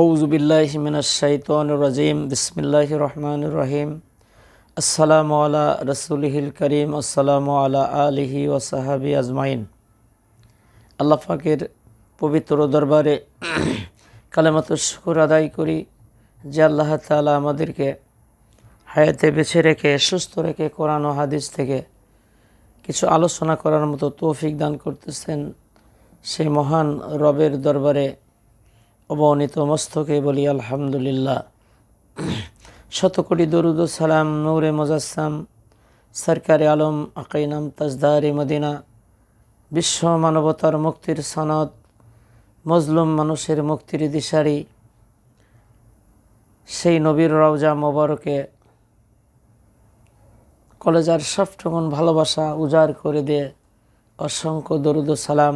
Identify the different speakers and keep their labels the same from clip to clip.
Speaker 1: আউযু বিল্লাহি মিনাশ শাইতানির রাজিম বিসমিল্লাহির রহমানির রহিম আসসালামু আলা রাসূলিহিল কারীম আসসালামু আলা আলিহি ওয়া সাহবিহি আজমাইন। আল্লাহ পাকের পবিত্র দরবারে কালেমাতুশ শুকর আদায় করি যে আল্লাহ তাআলা আমাদেরকে হায়াতে বেঁচে রেখে সুস্থ রেখে কোরআন ও হাদিস থেকে কিছু আলোচনা করার মতো তৌফিক দান করতেছেন। সেই মহান রবের দরবারে অবনীত মস্তকে বলি আলহামদুলিল্লাহ। শতকোটি দরুদ ও সালাম নূরে মুজাসসাম সরকারে আলম আকাইনাম তাজদারে মদিনা, বিশ্ব মানবতার মুক্তির সনদ, মজলুম মানুষের মুক্তির দিশারি সেই নবীর রওজা মোবারকে কলেজার সবটুকুন ভালোবাসা উজাড় করে দিয়ে অসংখ্য দরুদ ও সালাম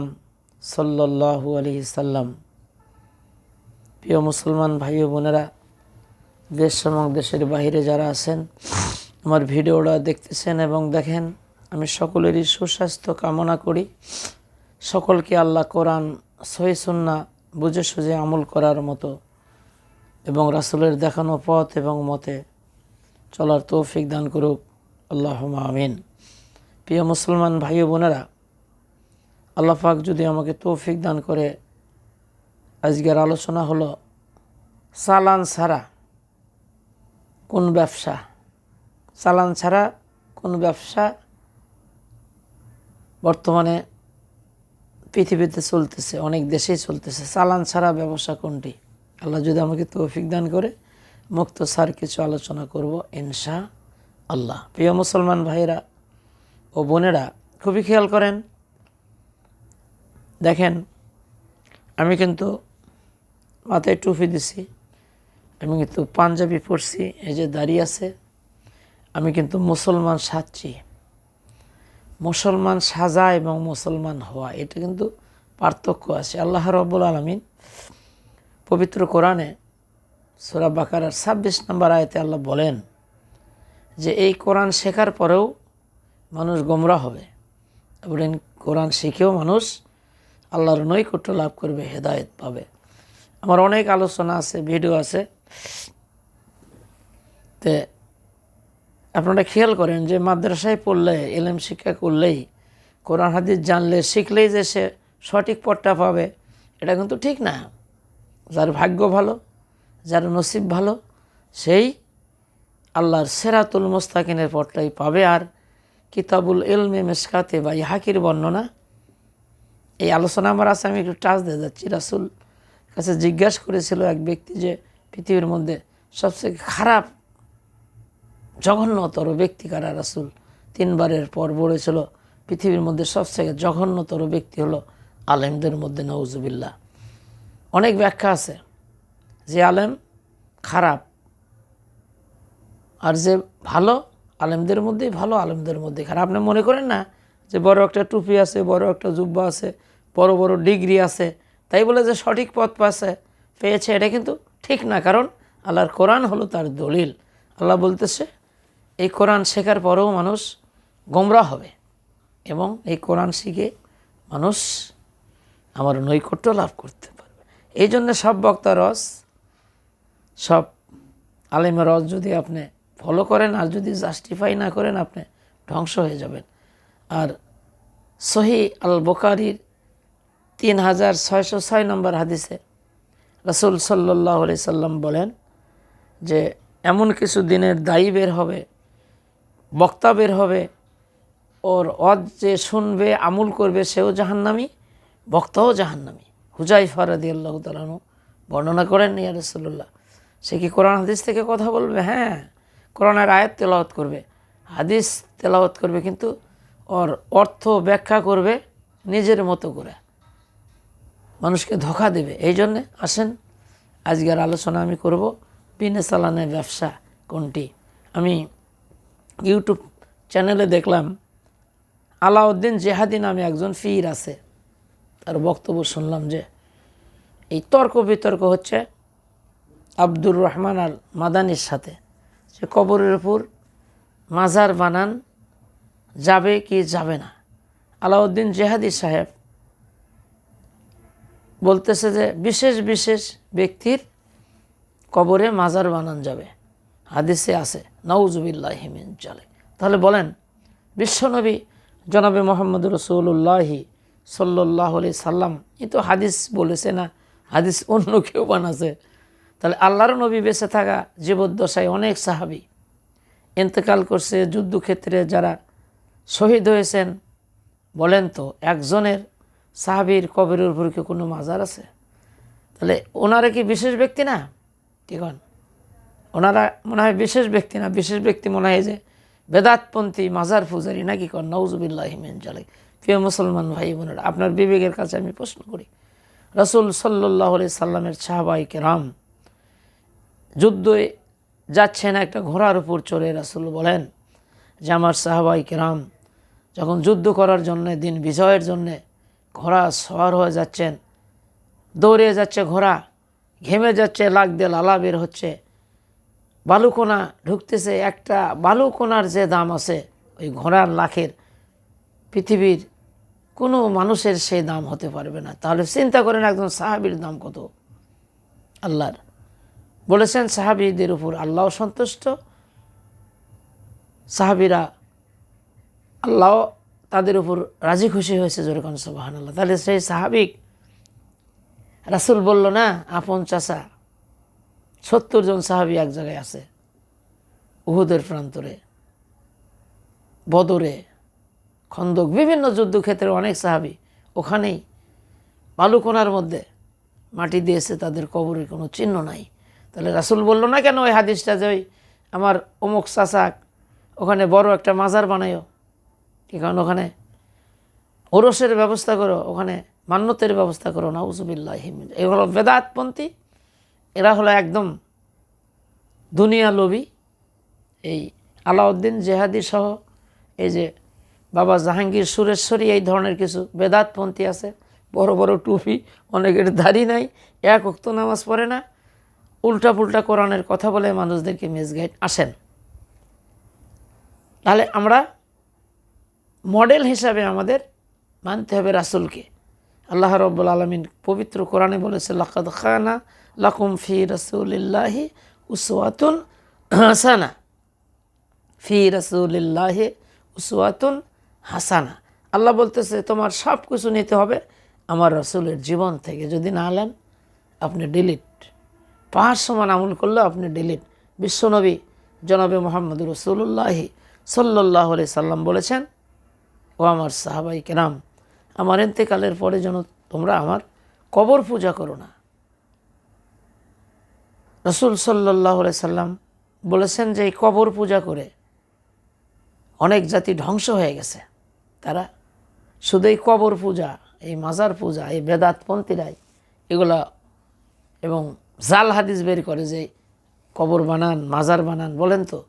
Speaker 1: সাল্লাল্লাহু আলাইহি সাল্লাম। প্রিয় মুসলমান ভাই ও বোনেরা, দেশ এবং দেশের বাইরে যারা আছেন আমার ভিডিওটা দেখতেছেন এবং দেখেন, আমি সকলেরই সুস্বাস্থ্য কামনা করি। সকলকে আল্লাহ কোরআন সহি সুন্নাহ বুঝে সুঝে আমল করার মতো এবং রাসূলের দেখানো পথ এবং মতে চলার তৌফিক দান করুক, আল্লাহুম্মা আমিন। প্রিয় মুসলমান ভাই ও বোনেরা, আল্লাহ পাক যদি আমাকে তৌফিক দান করে, আজকের আলোচনা হলো চালান ছাড়া কোন ব্যবসা। চালান ছাড়া কোন ব্যবসা বর্তমানে পৃথিবীতে চলতেছে, অনেক দেশেই চলতেছে। চালান ছাড়া ব্যবসা কোনটি? আল্লাহ যদি আমাকে তৌফিক দান করে মুক্ত সার কিছু আলোচনা করব ইনশা আল্লাহ। প্রিয় মুসলমান ভাইরা ও বোনেরা, খুবই খেয়াল করেন, দেখেন আমি কিন্তু মাথায় টুপি দিছি, আমি কিন্তু পাঞ্জাবি পরছি, এই যে দাঁড়িয়ে আছে, আমি কিন্তু মুসলমান সাজছি। মুসলমান সাজা এবং মুসলমান হওয়া এটা কিন্তু পার্থক্য আছে। আল্লাহ রাব্বুল আলামিন পবিত্র কোরআনে সূরা বাকারার 26 নম্বর আয়াতে আল্লাহ বলেন যে এই কোরআন শেখার পরেও মানুষ গোমরাহ হবে এবং কোরআন শিখেও মানুষ আল্লাহর নৈকট্য লাভ করবে, হেদায়েত পাবে। আমার অনেক আলোচনা আছে, ভিডিও আছে। তে আপনারা খেয়াল করেন যে মাদ্রাসায় পড়লে, ইলম শিক্ষা করলেই, কোরআন হাদিস জানলে, শিখলেই যে সে সঠিক পথটা পাবে, এটা কিন্তু ঠিক না। যার ভাগ্য ভালো, যার নসিব ভালো, সেই আল্লাহর সিরাতুল মুস্তাকিমের পথটাই পাবে। আর কিতাবুল ইলমে মিশকাতে বা ইহাকির বর্ণনা, এই আলোচনা আমার আছে, আমি একটু টাচ দিয়ে যাচ্ছি। রাসূল কাছে জিজ্ঞাসা করেছিল এক ব্যক্তি যে পৃথিবীর মধ্যে সবচেয়ে খারাপ জঘন্যতর ব্যক্তি কারা? রাসূল 3 বারের পর বলেছিল পৃথিবীর মধ্যে সবচেয়ে জঘন্যতর ব্যক্তি হলো আলেমদের মধ্যে, নাউজুবিল্লাহ। অনেক ব্যাখ্যা আছে, যে আলেম খারাপ আর যে ভালো, আলেমদের মধ্যেই ভালো, আলেমদের মধ্যে খারাপ। আপনি মনে করেন না যে বড় একটা টুপি আছে, বড় একটা জুব্বা আছে, বড় বড় ডিগ্রি আছে, তাই বলে যে সঠিক পথ পেয়েছে, এটা কিন্তু ঠিক না। কারণ আল্লাহর কোরআন হলো তার দলিল। আল্লাহ বলতেছে এই কোরআন শেখার পরেও মানুষ গোমরাহ হবে এবং এই কোরআন শিখে মানুষ আমার নৈকট্য লাভ করতে পারবে। এই জন্য সব বক্তা রস, সব আলেমের রস যদি আপনি ফলো করেন আর যদি জাস্টিফাই না করেন, আপনি ধ্বংস হয়ে যাবেন। আর সহি আল বুখারীর 3606 নম্বর হাদিসে রাসূল সাল্লাল্লাহু আলাইহি সাল্লাম বলেন যে এমন কিছু দিনের দায়ী বের হবে, বক্তা বের হবে, ওর যে শুনবে আমল করবে সেও জাহান্নামী, বক্তাও জাহান্নামী। হুযায়ফা রাদিয়াল্লাহু তাআলা আনহু বর্ণনা করেন, ইয়া রাসূলুল্লাহ, সে কি কোরআন হাদিস থেকে কথা বলবে? হ্যাঁ, কোরআনের আয়াত তেলাওয়াত করবে, হাদিস তেলাওয়াত করবে, কিন্তু ওর অর্থ ব্যাখ্যা করবে নিজের মতো করে, মানুষকে ধোঁকা দেবে। এই জন্যে আসেন আজকের আলোচনা আমি করব বিনে চালানে ব্যবসা কোনটি। আমি ইউটিউব চ্যানেলে দেখলাম আলাউদ্দিন জেহাদি নামে একজন ফির আছে, তার বক্তব্য শুনলাম যে এই তর্ক বিতর্ক হচ্ছে আব্দুর রহমান আল মাদানির সাথে, যে কবরের উপর মাজার বানান যাবে কি যাবে না। আলাউদ্দিন জেহাদি সাহেব বলতেছে যে বিশেষ বিশেষ ব্যক্তির কবরে মাজার বানান যাবে, হাদিসে আছে, নাউজুবিল্লাহি মিন যালিক। তাহলে বলেন বিশ্বনবী জনাবে মোহাম্মদ রসুল্লাহি সাল্লাল্লাহু আলাইহি সাল্লাম এ তো হাদিস বলেছে না, হাদিস অন্য কেউ বানাছে। তাহলে আল্লাহর নবী বেঁচে থাকা জীবদ্দশায় অনেক সাহাবী ইন্তেকাল করছে, যুদ্ধক্ষেত্রে যারা শহীদ হয়েছেন, বলেন তো একজনের সাহাবীর কবরের উপর কি কোনো মাজার আছে? তাহলে ওনারা কি বিশেষ ব্যক্তি না? ঠিক না, ওনারা মনে হয় বিশেষ ব্যক্তি না, বিশেষ ব্যক্তি মনে হয় যে বেদাতপন্থী মাজার পূজারী নাকি কন, নাউজুবিল্লাহি মিন যালিক। প্রিয় মুসলমান ভাই বোনেরা, আপনার বিবেকের কাছে আমি প্রশ্ন করি, রাসূল সাল্লাল্লাহু আলাইহি সাল্লামের সাহাবায়ে কেরাম যুদ্ধে যাচ্ছেন, একটা ঘোড়ার উপর চড়ে রাসূল বলেন যে আমার সাহাবায়ে কেরাম যখন যুদ্ধ করার জন্যে, দিন বিজয়ের জন্যে ঘোড়া সওয়ার হয়ে যাচ্ছেন, দৌড়ে যাচ্ছে ঘোড়া, ঘেমে যাচ্ছে, লাগ দিয়ে লালা বের হচ্ছে, বালুকোনা ঢুকতেছে। একটা বালুকোনার যে দাম আছে ওই ঘোড়ার লাখের পৃথিবীর কোনো মানুষের সেই দাম হতে পারবে না। তাহলে চিন্তা করেন একজন সাহাবীর দাম কত। আল্লাহর বলেছেন সাহাবীদের উপর আল্লাহ সন্তুষ্ট, সাহাবীরা আল্লাহ তাদের উপর রাজি খুশি হয়েছে, যেরকম সুবহানাল্লাহ। তাহলে সেই সাহাবিক রাসূল বলল না আপন চাচা, 70 জন সাহাবী এক জায়গায় আছে, উহুদের প্রান্তরে, বদরে, খন্দক, বিভিন্ন যুদ্ধক্ষেত্রে অনেক সাহাবী ওখানেই বালুকোনার মধ্যে মাটি দিয়েছে, তাদের কবরের কোনো চিহ্ন নাই। তাহলে রাসূল বলল না কেন ওই হাদিসটা যে ওই আমার অমুক চাচা ওখানে বড় একটা মাজার বানায়ো, ঠিক আছে, ওখানে ওরসের ব্যবস্থা করো, ওখানে মান্যতের ব্যবস্থা করো। নাউজুবিল্লাহি মিন, এগুলো বেদাতপন্থী, এরা হলো একদম দুনিয়া লোভী। এই আলাউদ্দিন জেহাদি সহ এই যে বাবা জাহাঙ্গীর সুরেশ্বরী, এই ধরনের কিছু বেদাতপন্থী আছে, বড় বড় টুপি, অনেকের দাড়ি নাই, এক ওয়াক্ত নামাজ পড়ে না, উল্টা পুল্টা কোরআনের কথা বলে মানুষদেরকে মিসগাইড আসেন। তাহলে আমরা মডেল হিসাবে আমাদের মানতে হবে রাসূলকে। আল্লাহ রাব্বুল আলামিন পবিত্র কোরআনে বলেছে লাকাদ কানা লাকুম ফি রাসূলিল্লাহি উসওয়াতুন হাসানা, ফি রাসূলিল্লাহি উসওয়াতুন হাসানা। আল্লাহ বলতেছে তোমার সব কিছু নিতে হবে আমার রাসূলের জীবন থেকে, যদি না নেন আপনি ডিলিট। 5 সমান আমল করলেও আপনি ডিলিট। বিশ্বনবী জনাবে মুহাম্মদ রাসূলুল্লাহি সাল্লাল্লাহু আলাইহি সাল্লাম বলেছেন, ও আমার সাহাবায়ে কেরাম, আমার ইন্তেকালের পরে যেন তোমরা আমার কবর পূজা করো না। রাসূল সাল্লাল্লাহু আলাইহি সাল্লাম বলেছেন যে এই কবর পূজা করে অনেক জাতি ধ্বংস হয়ে গেছে। তারা শুধু এই কবর পূজা, এই মাজার পূজা, এই বেদাতপন্থীরাই এগুলা এবং জাল হাদিস বের করে যে কবর বানান, মাজার বানান। বলেন তো,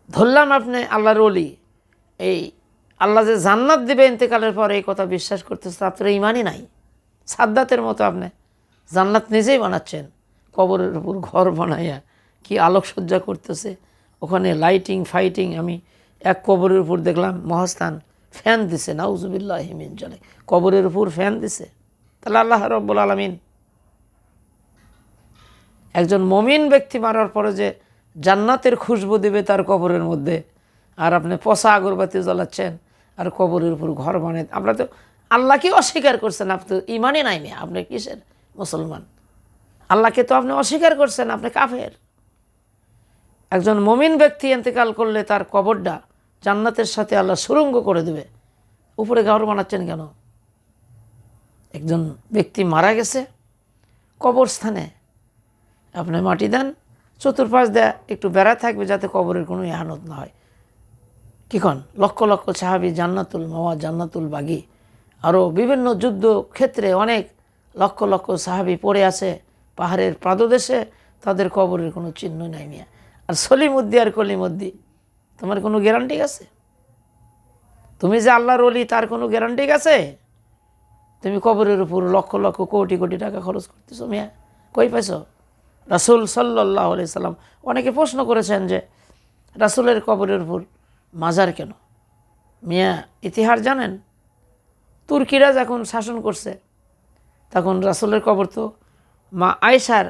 Speaker 1: ধরলাম আপনি আল্লাহর ওলি, এই আল্লাহ যে জান্নাত দিবে ইন্তেকালের পর, এই কথা বিশ্বাস করতেছে, আপনার ইমানই নাই। সাদ্দাতের মতো আপনি জান্নাত নিজেই বানাচ্ছেন, কবরের উপর ঘর বানাইয়া কি আলোকসজ্জা করতেছে, ওখানে লাইটিং ফাইটিং। আমি এক কবরের উপর দেখলাম মহাস্থান ফ্যান দিছে, নাউজুবিল্লাহি মিন যালিক, কবরের উপর ফ্যান দিছে। তাহলে আল্লাহ রাব্বুল আলামিন একজন মমিন ব্যক্তি মারার পরে যে জান্নাতের খুশবু দিবে তার কবরের মধ্যে, আর আপনি পচা আগরবাতি জ্বালাচ্ছেন আর কবরের উপর ঘর বানায়। আমরা তো আল্লাহকে অস্বীকার করছেন, আপনি তো ইমানই নাই না, আপনি কিসের মুসলমান? আল্লাহকে তো আপনি অস্বীকার করছেন, আপনি কাফের। একজন মমিন ব্যক্তি ইন্তেকাল করলে তার কবরটা জান্নাতের সাথে আল্লাহ সুরঙ্গ করে দেবে, উপরে ঘর বানাচ্ছেন কেন? একজন ব্যক্তি মারা গেছে, কবরস্থানে আপনি মাটি দেন, চতুর্পাশ দেয়া একটু বেড়া থাকবে যাতে কবরের কোনো ইহানত না হয়। কি কন? লক্ষ লক্ষ সাহাবী, জান্নাতুল মাওয়া, জান্নাতুল বাগি, আরও বিভিন্ন যুদ্ধ ক্ষেত্রে অনেক লক্ষ লক্ষ সাহাবী পড়ে আছে পাহাড়ের পাদদেশে, তাদের কবরের কোনো চিহ্ন নাই মিয়া। আর সলিমুদ্দি আর কলিমুদ্দি, তোমার কোনো গ্যারান্টি আছে? তুমি যে আল্লাহর ওলি তার কোনো গ্যারান্টি আছে? তুমি কবরের উপর লক্ষ লক্ষ কোটি কোটি টাকা খরচ করতেছো মিয়া, কই পাইছো? রাসূল সাল্লাল্লাহু আলাইহি সাল্লাম, অনেকে প্রশ্ন করেছেন যে রাসূলের কবরের উপর মাজার কেন? মিয়া ইতিহাস জানেন? তুর্কিরা যখন শাসন করছে তখন রাসূলের কবর তো মা আয়েশার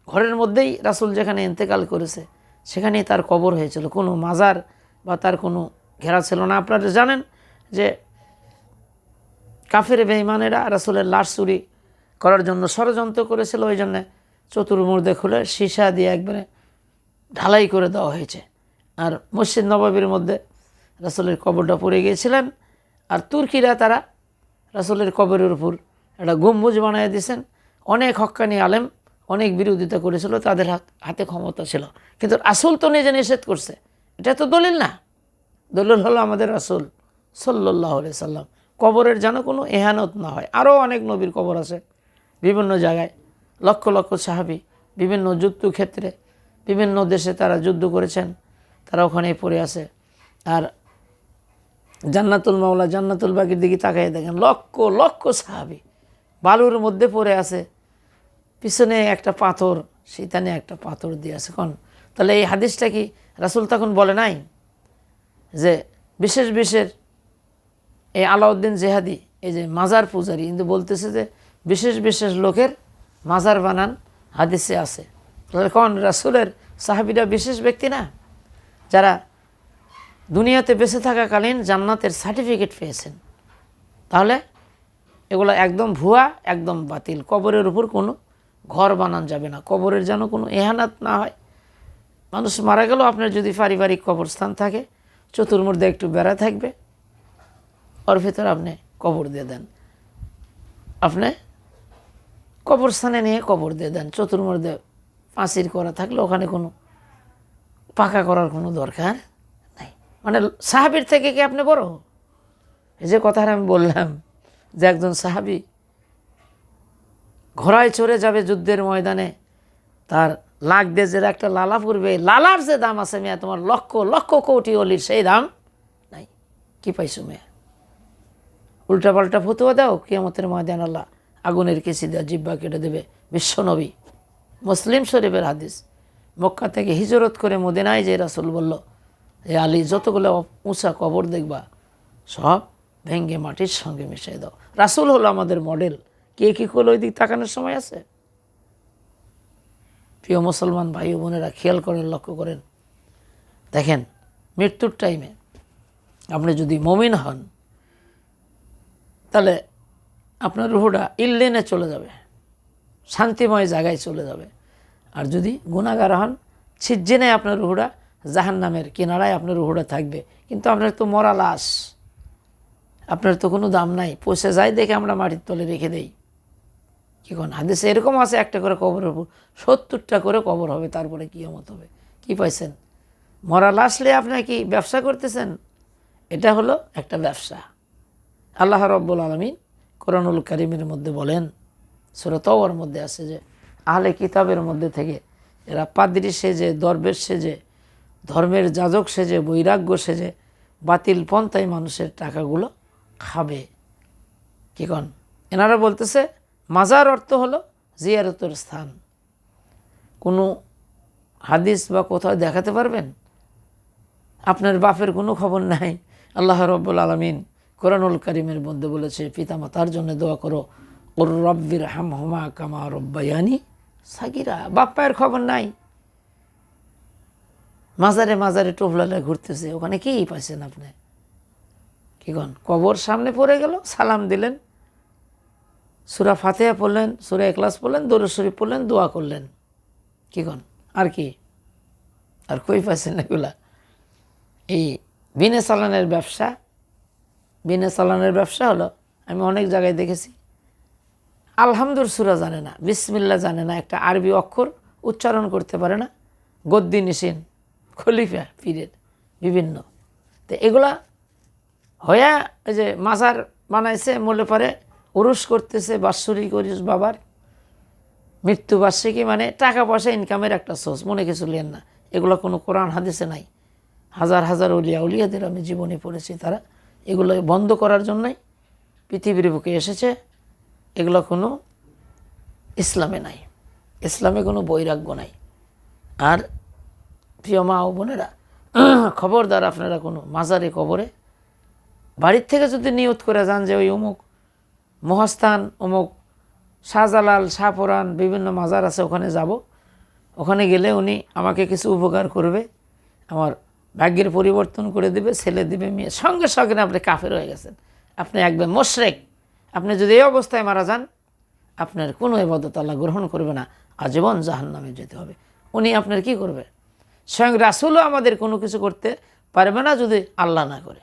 Speaker 1: ঘরের মধ্যেই রাসূল যেখানে ইন্তেকাল করেছে সেখানেই তার কবর হয়েছিল, কোনো মাজার বা তার কোনো ঘেরা ছিল না। আপনারা জানেন যে কাফের বেঈমানেরা রাসূলের লাশ চুরি করার জন্য ষড়যন্ত্র করেছিল, ওই জন্যে চতুর্মুর্দে খুলে সীসা দিয়ে একবারে ঢালাই করে দেওয়া হয়েছে। আর মসজিদ নববীর মধ্যে রাসূলের কবরটা পড়ে গিয়েছিলেন। আর তুর্কিরা তারা রাসূলের কবরের উপর একটা গম্বুজ বানিয়ে দিয়েছেন। অনেক হক্কানি আলেম অনেক বিরোধিতা করেছিল, তাদের হাতে ক্ষমতা ছিল, কিন্তু রাসূল তো নিজে নিষেধ করছে। এটা তো দলিল না, দলিল হলো আমাদের রাসূল সাল্লাল্লাহু আলাইহি সাল্লাম। কবরের যেন কোনো এহানত না হয়। আরও অনেক নবীর কবর আছে বিভিন্ন জায়গায়, লক্ষ লক্ষ সাহাবী বিভিন্ন যুদ্ধক্ষেত্রে বিভিন্ন দেশে তারা যুদ্ধ করেছেন, তারা ওখানেই পড়ে আছে। আর জান্নাতুল মাওলা জান্নাতুল বাকির দিকে তাকাই দেখেন, লক্ষ লক্ষ সাহাবী বালুর মধ্যে পড়ে আছে, পিছনে একটা পাথর, শয়তানে একটা পাথর দিয়ে আছে। কোন তাহলে এই হাদিসটা কি রাসূল তখন বলে নাই যে বিশেষ বিশেষ এই আলাউদ্দিন জেহাদি এই যে মাজার পূজারী, কিন্তু বলতেছে যে বিশেষ বিশেষ লোকের মাজার বানান হাদিসে আছে। তাহলে কোন রাসূলের সাহাবীরা বিশেষ ব্যক্তি না, যারা দুনিয়াতে বেঁচে থাকাকালীন জান্নাতের সার্টিফিকেট পেয়েছেন? তাহলে এগুলো একদম ভুয়া, একদম বাতিল। কবরের উপর কোনো ঘর বানান যাবে না, কবরের যেন কোনো এহানাত না হয়। মানুষ মারা গেলেও আপনার যদি পারিবারিক কবরস্থান থাকে, চতুর্মধ্যে একটু বেড়া থাকবে, ওর ভিতরে আপনি কবর দিয়ে দেন, আপনি কবরস্থানে নিয়ে কবর দিয়ে দেন। চতুর্মধ্যে পাঁচির করা থাকলে ওখানে কোনো পাকা করার কোনো দরকার নাই। মানে সাহাবীর থেকে কি আপনি বড়? এই যে কথাটা আমি বললাম যে একজন সাহাবী ঘোড়ায় চড়ে যাবে যুদ্ধের ময়দানে, তার লাখ দেজের একটা লালা পড়বে, লালার যে দাম আছে মেয়া তোমার লক্ষ লক্ষ কোটি অলির সেই দাম নাই। কি পাইছো মেয়া? উল্টা পাল্টা ফতুয়া দাও, কিয়ামতের ময়দান আল্লাহ আগুনের কেসি দেওয়া জিব্বা কেটে দেবে। বিশ্বনবী, মুসলিম শরীফের হাদিস, মক্কা থেকে হিজরত করে মদিনায় যে রাসূল বলল, এ আলী যতগুলো উঁচা কবর দেখবা সব ভেঙ্গে মাটির সঙ্গে মিশিয়ে দাও। রাসূল হলো আমাদের মডেল। কে কী করলো ওই দিক তাকানোর সময় আছে? প্রিয় মুসলমান ভাই ও বোনেরা, খেয়াল করেন, লক্ষ্য করেন, দেখেন মৃত্যুর টাইমে আপনি যদি মুমিন হন তাহলে আপনার রুহটা ইল্লিনে চলে যাবে, শান্তিময় জায়গায় চলে যাবে। আর যদি গুনাহগার হন, ছিজ্জিনে আপনার রুহটা জাহান্নামের কিনারায় আপনার রুহটা থাকবে। কিন্তু আপনার তো মরা লাশ, আপনার তো কোনো দাম নাই, পচে যায় দেখে আমরা মাটির তলে রেখে দেই। কি কোন হাদিসে এরকম আছে, একটা করে কবরের উপর 70টা করে কবর হবে, তারপরে কিয়ামত হবে। কি পাইছেন? মরা লাশ নিয়ে আপনি কি ব্যবসা করতেছেন? এটা হলো একটা ব্যবসা। আল্লাহ রাব্বুল আলামিন কোরআনুল কারীমের মধ্যে বলেন, সূরা তাওবার মধ্যে আছে যে আহলে কিতাবের মধ্যে থেকে এরা পাদ্রী সেজে, দরবেশ সেজে, ধর্মের যাজক সেজে, বৈরাগ্য সেজে বাতিল পন্থায় মানুষের টাকাগুলো খাবে। কি কন? এনারা বলতেছে মাজার অর্থ হলো জিয়ারতের স্থান। কোনো হাদিস বা কোথাও দেখাতে পারবেন? আপনার বাপের কোনো খবর নাই। আল্লাহ রাব্বুল আলামিন কোরআনুল কারীমের মধ্যে বলেছে, পিতামাতার জন্য দোয়া করো, ওর রব্বির হামহুমা কামা রব্বায়ানি সাগীরা। বাপ্পায়ের খবর নাই, মাজারে মাজারে টোফলালে ঘুরতেছে, ওখানে কি পাইছেন আপনি? কি কন? কবর সামনে পড়ে গেল, সালাম দিলেন, সূরা ফাতিহা পড়লেন, সূরা ইখলাস পড়লেন, দরুদ শরীফ পড়লেন, দোয়া করলেন। কি কন? আর কি? আর কই পাইছেন এগুলা? এই বিনে চালানের ব্যবসা, বিনে চালানের ব্যবসা হলো, আমি অনেক জায়গায় দেখেছি, আলহামদুর সূরা জানে না, বিসমিল্লাহ জানে না, একটা আরবি অক্ষর উচ্চারণ করতে পারে না, গদ্দি নিশিন খলিফা পীরের বিভিন্ন। তো এগুলা হইয়া এই যে মাজার বানাইছে, মলে পরে উরুস করতেছে, বাৎসরিক উরুস বাবার মৃত্যুবার্ষিকী, মানে টাকা পয়সা ইনকামের একটা সোর্স, মনে কিছু লেন না। এগুলো কোনো কোরআন হাদিসে নাই। হাজার হাজার উলিয়াদের আমি জীবনে পড়েছি, তারা এগুলো বন্ধ করার জন্যই পৃথিবীর বুকে এসেছে। এগুলো কোনো ইসলামে নাই, ইসলামে কোনো বৈরাগ্য নাই। আর প্রিয় মা ও বোনেরা, খবরদার আপনারা কোনো মাজারে কবরে বাড়ির থেকে যদি নিয়ত করে যান যে ওই অমুক মহাস্থান, অমুক শাহজালাল, শাহপুরান বিভিন্ন মাজার আছে, ওখানে যাব, ওখানে গেলে উনি আমাকে কিছু উপকার করবে, আমার ভাগ্যের পরিবর্তন করে দেবে, ছেলে দেবে, মেয়ে, সঙ্গে সঙ্গে আপনি কাফের হয়ে গেছেন, আপনি একদম মুশরিক। আপনি যদি এই অবস্থায় মারা যান, আপনার কোনো ইবাদত আল্লাহ গ্রহণ করবে না, আজীবন জাহান্নামে যেতে হবে। উনি আপনার কি করবে? স্বয়ং রাসূলও আমাদের কোনো কিছু করতে পারবে না যদি আল্লাহ না করে।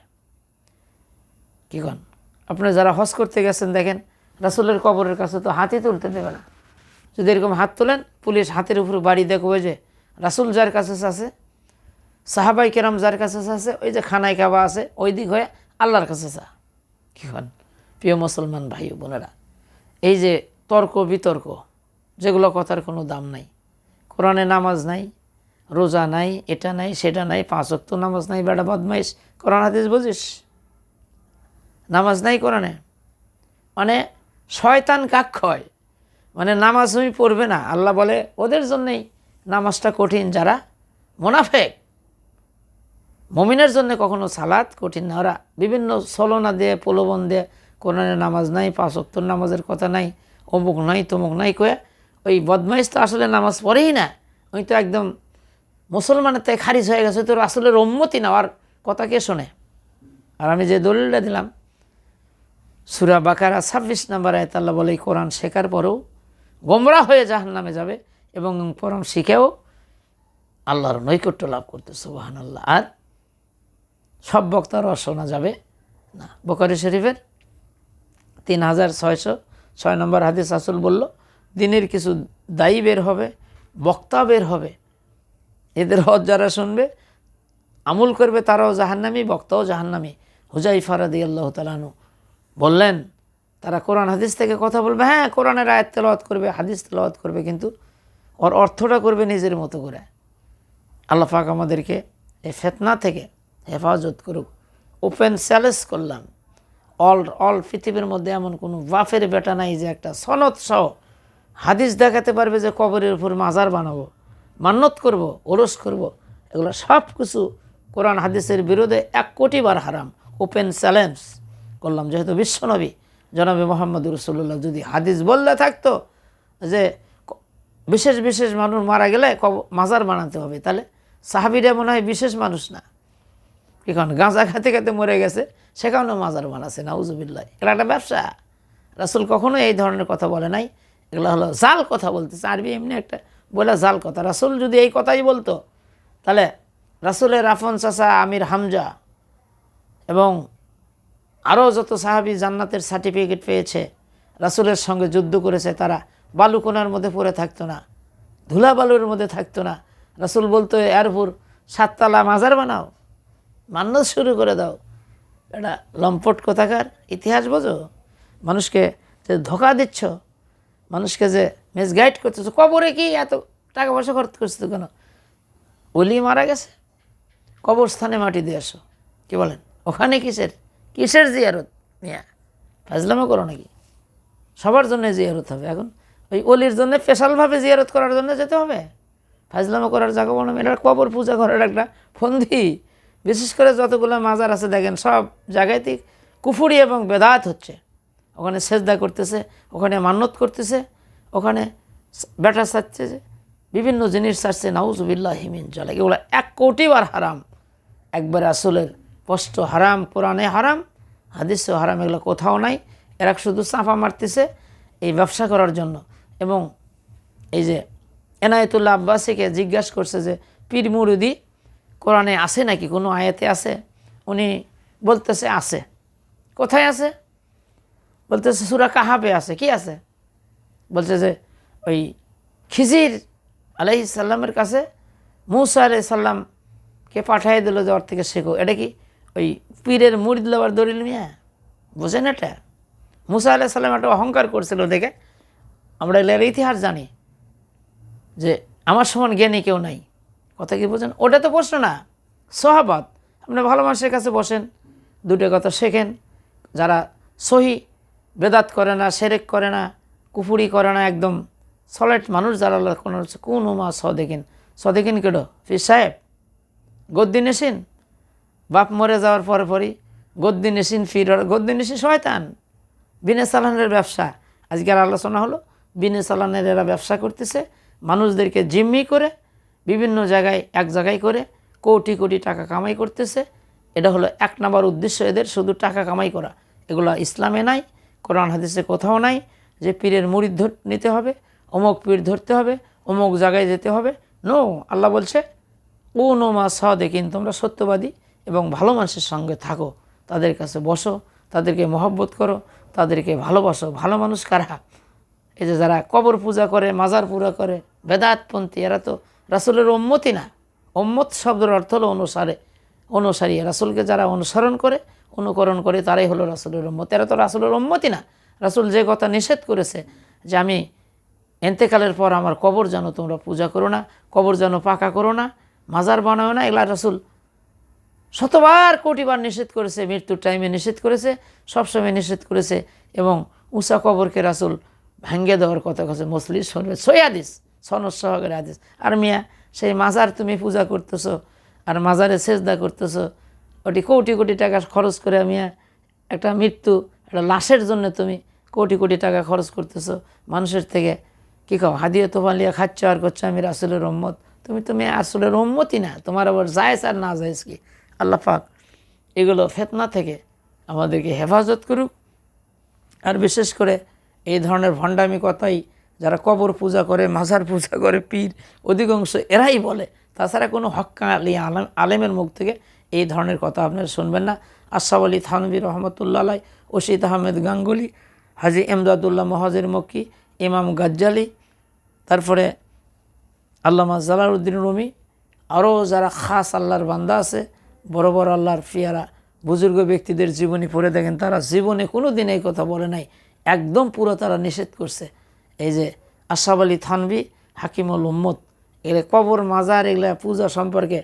Speaker 1: কি কন? আপনি যারা হজ করতে গেছেন দেখেন, রাসূলের কবরের কাছে তো হাতই তুলতে দেবে না। যদি এরকম হাত তোলেন, পুলিশ হাতের উপরে বাড়ি দেখবে যে রাসূল যার কাছে আছে, সাহাবাই কেরাম যার কাছে আছে, ওই যে খানায় কাবা আছে, ওই দিক হয়ে আল্লাহর কাছে চা। কি কন? প্রিয় মুসলমান ভাই বোনেরা, এই যে তর্ক বিতর্ক, যেগুলো কথার কোনো দাম নাই, কোরআনে নামাজ নাই, রোজা নাই, এটা নাই, সেটা নাই, 5 ওয়াক্ত নামাজ নাই, বেটা বদমাইশ, কোরআন হাদিস বুঝিস? নামাজ নাই কোরআনে, মানে শয়তান কাক্ষয়, মানে নামাজ তুমি পড়বে না। আল্লাহ বলে ওদের জন্যেই নামাজটা কঠিন, যারা মুনাফেক। মুমিনের জন্য কখনো সালাত কঠিন না। ওরা বিভিন্ন ছলনা দিয়ে, প্রলোভন দিয়ে কোরআনে নামাজ নাই, 5 ওয়াক্ত নামাজের কথা নাই, অমুক নাই তমুক নাই কয়ে ওই বদমাইশ তো আসলে নামাজ পড়েই না, ওই তো একদম মুসলমানের থেকে খারিজ হয়ে গেছে, তো আসলে উম্মতি না, আর কথা কে শোনে? আর আমি যে দলিলটা দিলাম, সূরা বাকারা 26 নম্বর আয়াত, আল্লাহ বলে এই কোরআন শেখার পরেও গোমরাহ হয়ে জাহান্নামে যাবে এবং কোরআন শিখেও আল্লাহর নৈকট্য লাভ করতে। সুবহানাল্লাহ। আর সব বক্তার শোনা যাবে না। বুখারী শরীফের 3606 নম্বর হাদিস, রাসূল বলল দিনের কিছু দায়ী বের হবে, বক্তা বের হবে, এদের হজ যারা শুনবে আমল করবে তারাও জাহান্নামী, বক্তাও জাহান্নামী। হুযায়ফা রাদিয়াল্লাহু তাআলা আনহু বললেন তারা কোরআন হাদিস থেকে কথা বলবে, হ্যাঁ কোরআনের আয়াত তেলাওয়াত করবে, হাদিস তেলাওয়াত করবে, কিন্তু ওর অর্থটা করবে নিজের মতো করে। আল্লাহ পাক আমাদেরকে এই ফিতনা থেকে হেফাজত করুক। ওপেন চ্যালেঞ্জ করলাম, অল পৃথিবীর মধ্যে এমন কোনো বাফের বেটা নাই যে একটা সনদ সহ হাদিস দেখাতে পারবে যে কবরের উপর মাজার বানাবো, মান্নত করব, ওরস করব। এগুলো সব কিছু কোরআন হাদিসের বিরোধে 1 কোটি বার হারাম। ওপেন চ্যালেঞ্জ করলাম, যেহেতু বিশ্বনবী জনাবে মুহাম্মদ রাসূলুল্লাহ যদি হাদিস বললে থাকতো যে বিশেষ বিশেষ মানুষ মারা গেলে মাজার বানাতে হবে, তাহলে সাহাবীরা মনে হয় বিশেষ মানুষ না, এখন গাঁজা খেতে খেতে মরে গেছে, সেখানেও মাজার বানাচ্ছে, নাউজুবিল্লাহ। এগুলো একটা ব্যবসা। রাসূল কখনো এই ধরনের কথা বলে নাই, এগুলো হলো জাল কথা বলতেছে। আরবি এমনি একটা বলে জাল কথা। রাসূল যদি এই কথাই বলতো, তাহলে রাসূলের আফন চাচা আমির হামজা এবং আরও যত সাহাবী জান্নাতের সার্টিফিকেট পেয়েছে, রাসূলের সঙ্গে যুদ্ধ করেছে, তারা বালুকোনার মধ্যে পড়ে থাকতো না, ধুলা বালুর মধ্যে থাকতো না। রাসূল বলতো এর উপর 7 তলা মাজার বানাও, মান্নত শুরু করে দাও। এটা লম্পট কোথাকার ইতিহাস বোঝো? মানুষকে যে ধোকা দিচ্ছ, মানুষকে যে মিসগাইড করতেছো। কবরে কি এত টাকা পয়সা খরচ করছো কেন? ওলি মারা গেছে, কবরস্থানে মাটি দিয়ে আসো, কি বলেন? ওখানে কিসের জিয়ারত? মিয়া ফাজলামো করো নাকি? সবার জন্য জিয়ারত হবে। এখন ওই অলির জন্য স্পেশালভাবে জিয়ারত করার জন্য যেতে হবে? ফাজলামো করার জায়গা বলো, এটা কবর পূজা করার একটা ফন্দি। বিশেষ করে যতগুলো মাজার আছে দেখেন, সব জায়গাতেই কুফুরি এবং বেদাত হচ্ছে। ওখানে সেজদা করতেছে, ওখানে মান্নত করতেছে, ওখানে বেটা চাচ্ছে, বিভিন্ন জিনিস চাচ্ছে, নাউজুবিল্লাহি মিন যালিক। এগুলো 1 কোটি বার হারাম। একবার রাসূলের স্পষ্ট হারাম, কোরআনে হারাম, হাদিসেও হারাম, এগুলো কোথাও নাই। এরা শুধু চাপা মারতেছে এই ব্যবসা করার জন্য। এবং এই যে এনায়েতুল্লাহ আব্বাসীকে জিজ্ঞাসা করছে যে পীর মুরিদি কোরআনে আছে নাকি, কোনো আয়াতে আছে? উনি বলতেছে আছে। কোথায় আছে? বলতেছে সূরা কাহাফে আছে। কি আছে? বলছে যে ওই খিজির আলাইহিস সালামের কাছে মূসা আলাইহিস সালামকে পাঠিয়ে দিল যে ওর থেকে শেখো। এটা কি ওই পীরের মুরিদ লবার দলিল? মিয়া বোঝেন এটা? মূসা আলাইহিস সালাম একটা অহংকার করছিল দেখে আমরা এর ইতিহাস জানি যে আমার সমান জ্ঞানী কেউ নাই। কথা কি বোঝেন? ওটা তো প্রশ্ন না, সহাবত। আপনি ভালো মানুষের কাছে বসেন, 2টা কথা শেখেন। যারা সহি বেদাত করে না, সেরেক করে না, কুফুরি করে না, একদম সলেট মানুষ যারা কোন উমা সদেকিন কেডো ফির সাহেব গদ্দিন এসিন, বাপ মরে যাওয়ার পরই গদ্দিন এসিন, ফির গদ্দিন এসিন শয়তান। বিনে চালানের ব্যবসা। আজকের আলোচনা হলো বিনে চালানের এরা ব্যবসা করতেছে, মানুষদেরকে জিম্মি করে বিভিন্ন জায়গায় এক জায়গায় করে কোটি কোটি টাকা কামাই করতেছে। এটা হলো এক নম্বর উদ্দেশ্য এদের, শুধু টাকা কামাই করা। এগুলো ইসলামে নাই, কোরআন হাদিসে কোথাও নাই যে পীরের মুরিদ নিতে হবে, অমুক পীর ধরতে হবে, অমুক জায়গায় যেতে হবে। নো, আল্লাহ বলছে ও নোমা সাদেকিন, তোমরা সত্যবাদী এবং ভালো মানুষের সঙ্গে থাকো, তাদের কাছে বসো, তাদেরকে মহব্বত করো, তাদেরকে ভালোবাসো। ভালো মানুষ কারা? এই যে যারা কবর পূজা করে, মাজার পূজা করে, বেদাতপন্থী, এরা তো রাসূলের উম্মতই না। উম্মত শব্দের অর্থ হলো অনুসারী। রাসূলকে যারা অনুসরণ করে, অনুকরণ করে, তারাই হলো রাসূলের উম্মত। এরা তো রাসূলের উম্মতই না। রাসূল যে কথা নিষেধ করেছে যে আমি এন্তেকালের পর আমার কবর যেন তোমরা পূজা করো না, কবর যেন পাকা করো না, মাজার বানাও না, এগুলা রাসূল শতবার কোটিবার নিষেধ করেছে, মৃত্যুর টাইমে নিষেধ করেছে, সবসময় নিষেধ করেছে। এবং উঁচা কবরকে রাসূল ভাঙ্গে দেওয়ার কথা কাছে মুসলিম শুনবে, সই হাদিস, সনদ সহকারে হাদিস। আর মিয়া সেই মাজার তুমি পূজা করতেছো আর মাজারে সেজদা করতেছো, ওটি কোটি কোটি টাকা খরচ করে মিয়া একটা একটা লাশের জন্য তুমি কোটি কোটি টাকা খরচ করতেছো মানুষের থেকে। কী কও, হাদিয়া তোফা লিয়া খাচ্ছ আর করছো আমি রাসূলের উম্মত। তুমি রাসূলের উম্মতই না, তোমার আবার জায়েজ আর না জায়েজ কি? আল্লাহ পাক এগুলো ফিতনা থেকে আমাদেরকে হেফাজত করুক। আর বিশেষ করে এই ধরনের ভণ্ডামি কথাই যারা কবর পূজা করে, মাজার পূজা করে, পীর, অধিকাংশ এরাই বলে। তাছাড়া কোনো হক্কানি আলেমের মুখ থেকে এই ধরনের কথা আপনারা শুনবেন না। আশরাফ আলী থানভী রহমতুল্লাহ আলাই, ওসিদ আহমেদ গাঙ্গুলি, হাজী এমদাদুল্লাহ মহাজির মক্কি, ইমাম গাজ্জালি, তারপরে আল্লামা জালালউদ্দিন রুমি, আরও যারা খাস আল্লাহর বান্দা আছে, বড় বড় আল্লাহর ফিয়ারা বুজুর্গ ব্যক্তিদের জীবনী পড়ে দেখেন, তারা জীবনে কোনো দিন এই কথা বলে নাই, একদম পুরো তারা নিষেধ করছে। এই যে আশরাফ আলী থানভী, হাকিমুল উম্মত, এগুলো কবর মাজার এগুলা পূজা সম্পর্কে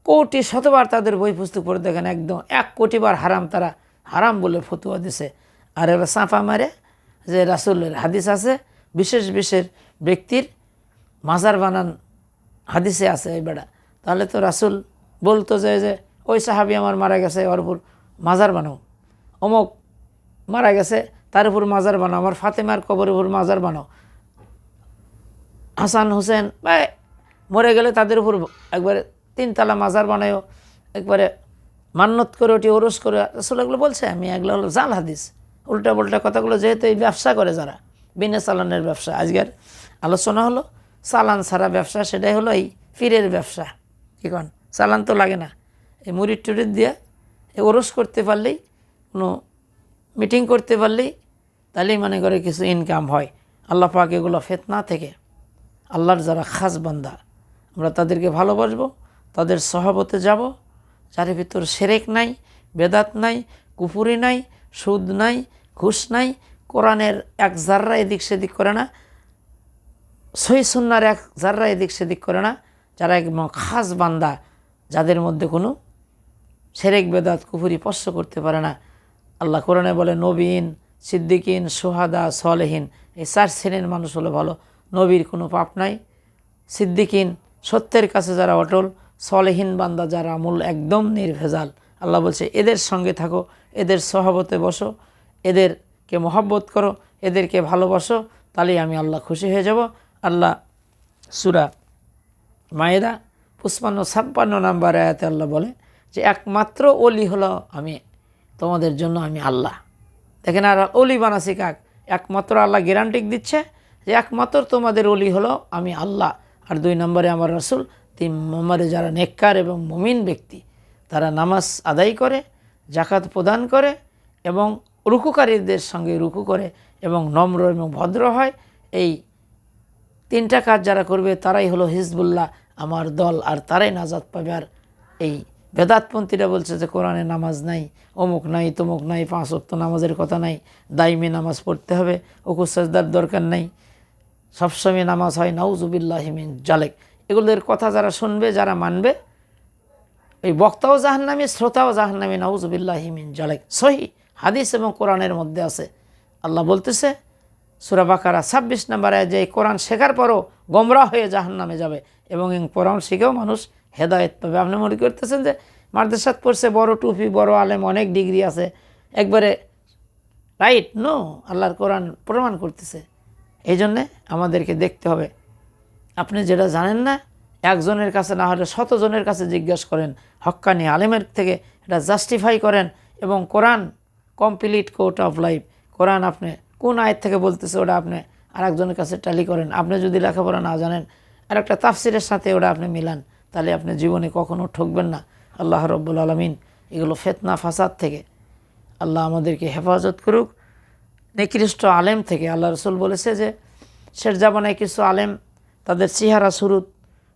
Speaker 1: কোটি শতবার তাদের বই পুস্তক পড়ে দেখেন, একদম 1 কোটিবার হারাম তারা হারাম বলে ফতুয়া দিছে। আর এরা চাঁপা মারে যে রাসূলের হাদিস আছে, বিশেষ বিশেষ ব্যক্তির মাজার বানান হাদিসে আছে এই বেড়া। তাহলে তো রাসূল বলতো যে ওই সাহাবী আমার মারা গেছে, ওর উপর মাজার বানাও, অমুক মারা গেছে তার উপর মাজার বানাও, আমার ফাতেমার কবরের উপর মাজার বানাও, হাসান হোসেন বা মরে গেলে তাদের উপর একবারে 3 তলা মাজার বানায়ও, একবারে মান্নত করে ওটি ওরস করে। রাসূল এগুলো বলছে? আমি এগুলো হলো জাল হাদিস, উল্টা পাল্টা কথাগুলো। যেহেতু এই ব্যবসা করে যারা, বিনা চালানের ব্যবসা, আজকের আলোচনা হলো চালান ছাড়া ব্যবসা, সেটাই হলো এই পীরের ব্যবসা। কি কন, চালান তো লাগে না, এই মুরিদ টুরিদ দিয়ে ওরস করতে পারলেই, কোনো মিটিং করতে পারলেই, তাহলেই মনে করে কিছু ইনকাম হয়। আল্লাহ পাক এগুলো ফিতনা থেকে, আল্লাহর যারা খাস বান্দা, আমরা তাদেরকে ভালোবাসবো, তাদের সহবতে যাব, যার ভিতর শিরক নাই, বেদাত নাই, কুফরি নাই, সুদ নাই, ঘুষ নাই, কোরআনের এক জাররা এদিক সেদিক করে না, সহিহ সুন্নাহর এক জাররা এদিক সেদিক করে না, যারা একদম খাস বান্দা, যাদের মধ্যে কোনো শিরক বেদাত কুফরি স্পর্শ করতে পারে না। আল্লাহ কোরআনে বলে নবীন, সিদ্দিকিন, সুহাদা, সলেহীন, এই 4 শ্রেণীর মানুষ হলো ভালো। নবীর কোনো পাপ নাই, সিদ্দিকিন সত্যের কাছে যারা অটল, সলেহীন বান্দা যারা আমল একদম নির্ভেজাল। আল্লাহ বলছে এদের সঙ্গে থাকো, এদের সহবতে বসো, এদেরকে মহব্বত করো, এদেরকে ভালোবাসো, তাহলেই আমি আল্লাহ খুশি হয়ে যাব। আল্লাহ সূরা মায়েদা 55-56 নম্বর আয়াতে আল্লাহ বলে যে একমাত্র ওলি হলো আমি, তোমাদের জন্য আমি আল্লাহ। দেখেন, আর ওলি বানাসি কাক? একমাত্র আল্লাহ গ্যারান্টি দিচ্ছে যে একমাত্র তোমাদের ওলি হলো আমি আল্লাহ। আর 2 নম্বরে আমার রাসূল, 3 নম্বরে যারা নেককার এবং মুমিন ব্যক্তি, তারা নামাজ আদায় করে, যাকাত প্রদান করে এবং রুকুকারীদের সঙ্গে রুকু করে এবং নম্র এবং ভদ্র হয়। এই 3টা কাজ যারা করবে তারাই হলো হিজবুল্লাহ, আমার দল, আর তারাই নাজাত পাবে। আর এই বেদাতপন্থীরা বলছে যে কোরআনে নামাজ নাই, অমুক নাই, তমুক নাই, 5 ওয়াক্ত নামাজের কথা নাই, দাইমে নামাজ পড়তে হবে, রুকু সাজদার দরকার নাই, সবসময় নামাজ হয়, নাউজুবিল্লাহি মিন জালিক। এগুলোর কথা যারা শুনবে, যারা মানবে, এই বক্তাও জাহান্নামী, শ্রোতাও জাহান্নামী, নাউজুবিল্লাহি মিন জালিক। সহিহ হাদিস এবং কোরআনের মধ্যে আছে। আল্লাহ বলতেছে সূরা বাকারা 26 নম্বরে যে কোরআন শেখার পরও গোমরাহ হয়ে জাহান্নামে যাবে এবং কোরআন শিখেও মানুষ হেদায়েত পাবে। আপনি মনে করতেছেন যে মাদ্রাসাত পড়ছে, বড় টুপি, বড় আলেম, অনেক ডিগ্রি আছে, একবারে রাইট? নো, আল্লাহর কোরআন প্রমাণ করতেছে। এই জন্যে আমাদেরকে দেখতে হবে আপনি যেটা জানেন না একজনের কাছে না হলে শতজনের কাছে জিজ্ঞাসা করেন, হক্কানি আলেমের থেকে এটা জাস্টিফাই করেন। এবং কোরআন কমপ্লিট কোর্ট অফ লাইফ, কোরআন আপনি কোন আয়াত থেকে বলতেছে ওটা আপনি আরেকজনের কাছে ট্যালি করেন। আপনি যদি লেখাপড়া না জানেন আর একটা তাফসিরের সাথে ওটা আপনি মিলান, তাহলে আপনি জীবনে কখনো ঠকবেন না। আল্লাহ রব্বুল আলমিন এগুলো ফিতনা ফাসাদ থেকে আল্লাহ আমাদেরকে হেফাজত করুক। নিকৃষ্ট আলেম থেকে আল্লাহ রসুল বলেছে যে শেষ জামানায় কিছু আলেম তাদের চেহারা সুরুত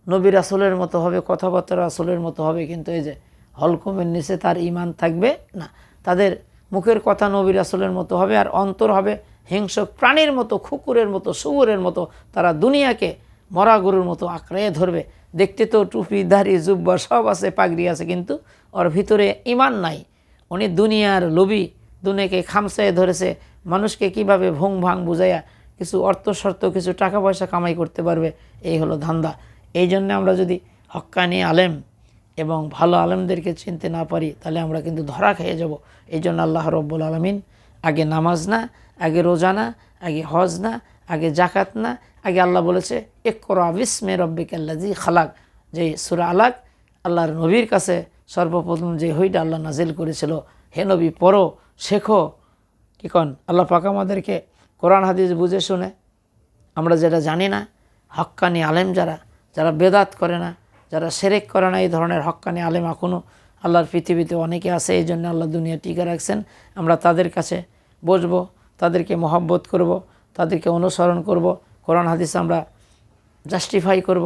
Speaker 1: নবী রাসূলের মতো হবে, কথাবার্তা রাসূলের মতো হবে, কিন্তু এই যে হলকমের নিচে তার ঈমান থাকবে না। তাদের মুখের কথা নবী রাসূলের মতো হবে আর অন্তর হবে হিংস্র প্রাণীর মতো, কুকুরের মতো, শুয়োরের মতো। তারা দুনিয়াকে মরা গরুর মতো আঁকড়ে ধরবে। দেখতে তো টুপি দাড়ি জুব্বা সব আছে, পাগড়ি আছে, কিন্তু ওর ভিতরে ঈমান নাই। উনি দুনিয়ার লোভী, দুনিয়াকে খামসায় ধরেছে, মানুষকে কিভাবে ভং ভাং বুঝাইয়া কিছু অর্থ শর্ত কিছু টাকা পয়সা কামাই করতে পারবে, এই হলো ধান্দা। এই জন্য আমরা যদি হক্কানি আলেম এবং ভালো আলেমদেরকে চিনতে না পারি তাহলে আমরা কিন্তু ধরা খেয়ে যাব। এই জন্য আল্লাহ রব্বুল আলমিন আগে নামাজ না, আগে রোজা না, আগে হজ না, আগে জাকাত না, আগে আল্লাহ বলেছে ইকরা বিস্মি রব্বিকাল্লাযী খালাক। যে সূরা আলাক আল্লাহর নবীর কাছে সর্বপ্রথম যে হইটা আল্লাহ নাজিল করেছিল, হে নবী পড়ো, শেখো। কি কন আল্লাহ পাক আমাদেরকে কোরআন হাদিস বুঝে শুনে আমরা যেটা জানি না, হক্কানি আলেম যারা বেদাত করে না, যারা শিরক করে না, এই ধরনের হক্কানি আলেম এখনও আল্লাহর পৃথিবীতে অনেকে আছে। এই জন্য আল্লাহ দুনিয়া টিকে রাখছেন। আমরা তাদের কাছে বসবো, তাদেরকে মহব্বত করব, তাদেরকে অনুসরণ করব, কোরআন হাদিস আমরা জাস্টিফাই করব।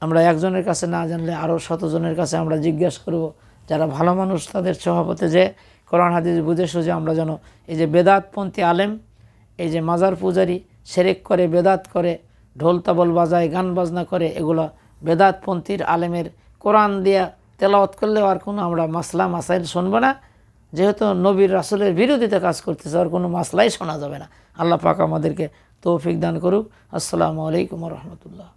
Speaker 1: আমরা একজনের কাছে না জানলে আরও শতজনের কাছে আমরা জিজ্ঞাসা করব। যারা ভালো মানুষ তাদের সভাপতি যে কোরআন হাদিস বুঝে সুঝে আমরা যেন এই যে বেদাতপন্থী আলেম, এই যে মাজার পূজারি শিরক করে, বেদাত করে, ঢোল তাবল বাজায়, গান বাজনা করে, এগুলো বেদাতপন্থীর আলেমের কোরআন দিয়া তেলাওয়াত করলেও আর কোনো আমরা মাসলা মাসাইল শুনবো না। যেহেতু নবীর রাসূলের বিরোধিতা কাজ করতেছে, আর কোনো মাসলাই শোনা যাবে না। আল্লাহ পাক আমাদেরকে তৌফিক দান করুক। আসসালামু আলাইকুম ওয়া রাহমাতুল্লাহ।